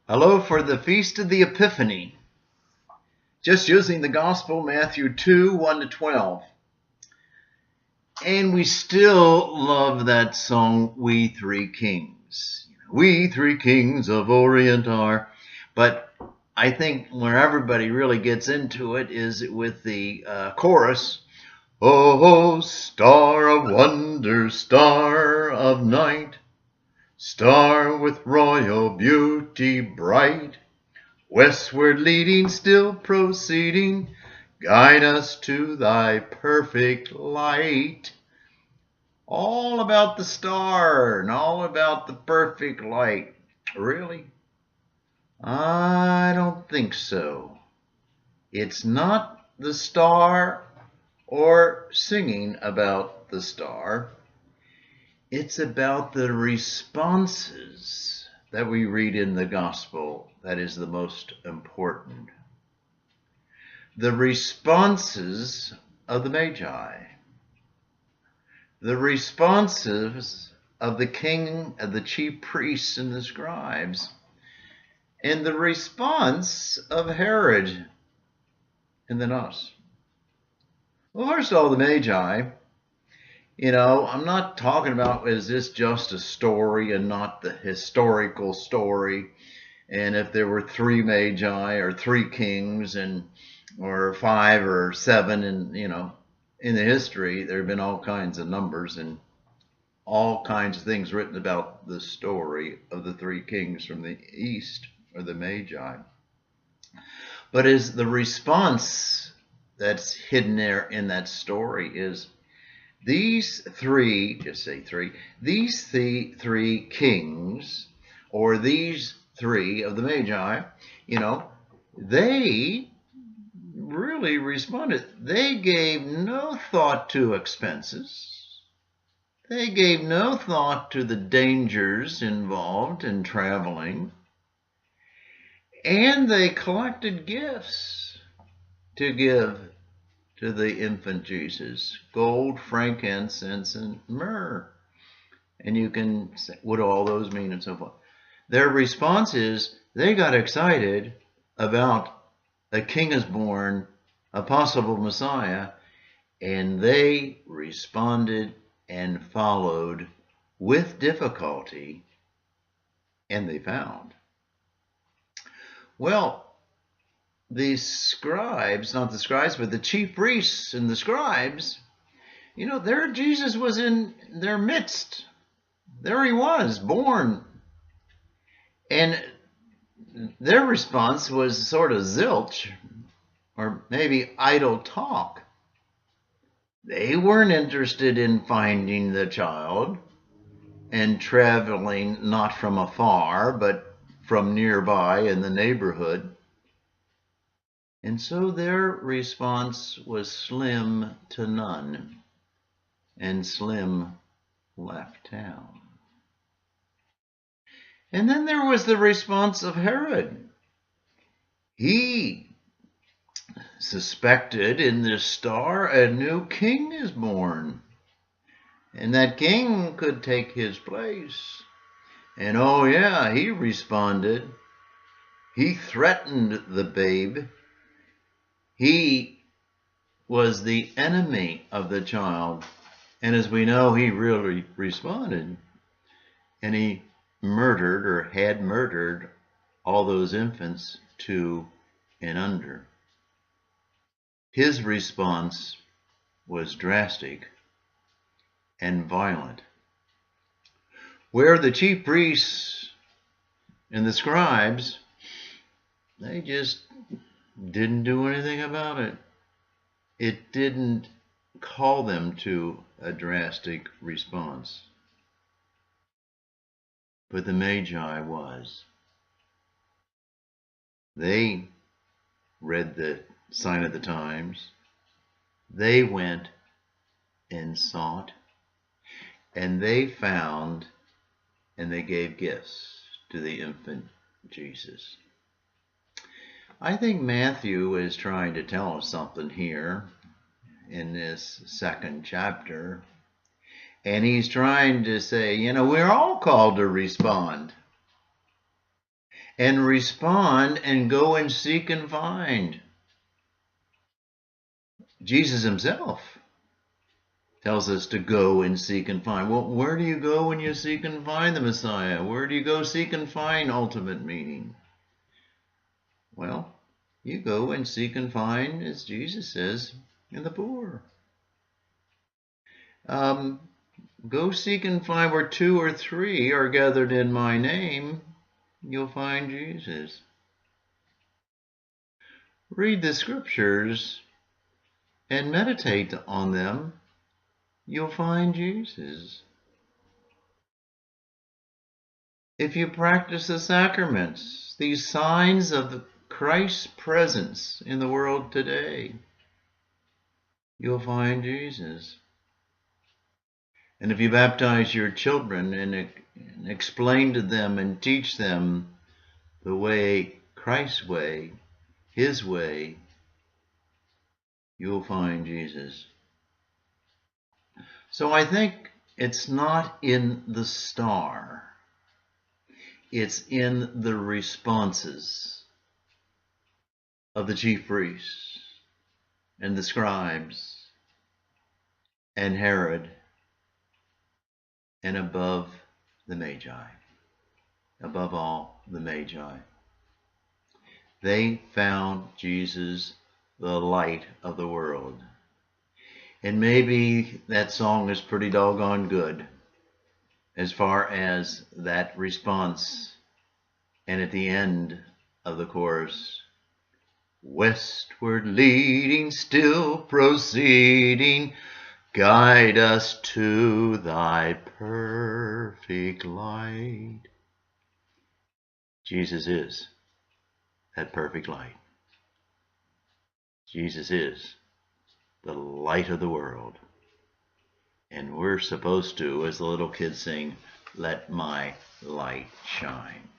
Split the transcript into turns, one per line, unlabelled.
Hello for the Feast of the Epiphany. Just using the Gospel, Matthew 2, 1 to 12. And we still love that song, We Three Kings. We three kings of Orient are. But I think where everybody really gets into it is with the chorus. Oh, star of wonder, star of night, star with royal beauty bright, westward leading, still proceeding, guide us to thy perfect light. All about the star and all about the perfect light. Really? I don't think so. It's not the star or singing about the star. It's about the responses that we read in the gospel that is the most important. The responses of the Magi. The responses of the king, of the chief priests and the scribes. And the response of Herod and then us. Well, first of all, the Magi. I'm not talking about, is this just a story and not the historical story? And if there were three Magi or three kings or 5 or 7, and in the history, there have been all kinds of numbers and all kinds of things written about the story of the 3 kings from the east, or the Magi. But is the response that's hidden there in that story is these 3, just say 3, these 3 kings, or these 3 of the Magi, they really responded. They gave no thought to expenses. They gave no thought to the dangers involved in traveling. And they collected gifts to give to the infant Jesus: gold, frankincense, and myrrh. And you can say, what do all those mean, and so forth. Their response is they got excited about a king is born, a possible Messiah, and they responded and followed with difficulty, and they found. Well, the scribes, not the scribes, but the chief priests and the scribes, there Jesus was in their midst. There he was, born. And their response was sort of zilch, or maybe idle talk. They weren't interested in finding the child and traveling not from afar, but from nearby in the neighborhood. And so their response was slim to none, and Slim left town. And then there was the response of Herod. He suspected in this star a new king is born, and that king could take his place. And oh yeah, he responded. He threatened the babe. He was the enemy of the child. And as we know, he really responded. And he murdered, or had murdered, all those infants 2 and under. His response was drastic and violent. Where the chief priests and the scribes, they just didn't do anything about it. It didn't call them to a drastic response. But the Magi was. They read the sign of the times. They went and sought, and they found, and they gave gifts to the infant Jesus. I think Matthew is trying to tell us something here in this 2nd chapter. And he's trying to say, we're all called to respond. and respond and go and seek and find. Jesus himself tells us to go and seek and find. Well, where do you go when you seek and find the Messiah? Where do you go seek and find ultimate meaning? Well, you go and seek and find, as Jesus says, in the poor. Go seek and find where 2 or 3 are gathered in my name. You'll find Jesus. Read the scriptures and meditate on them. You'll find Jesus. If you practice the sacraments, these signs of Christ's presence in the world today, you'll find Jesus. And if you baptize your children and explain to them and teach them the way, Christ's way, his way, you'll find Jesus. So I think it's not in the star. It's in the responses of the chief priests and the scribes and Herod, and above the Magi. Above all, the Magi. They found Jesus, the light of the world. And maybe that song is pretty doggone good as far as that response. And at the end of the chorus, westward leading, still proceeding, guide us to thy perfect light. Jesus is that perfect light. Jesus is the light of the world. And we're supposed to, as the little kids sing, let my light shine.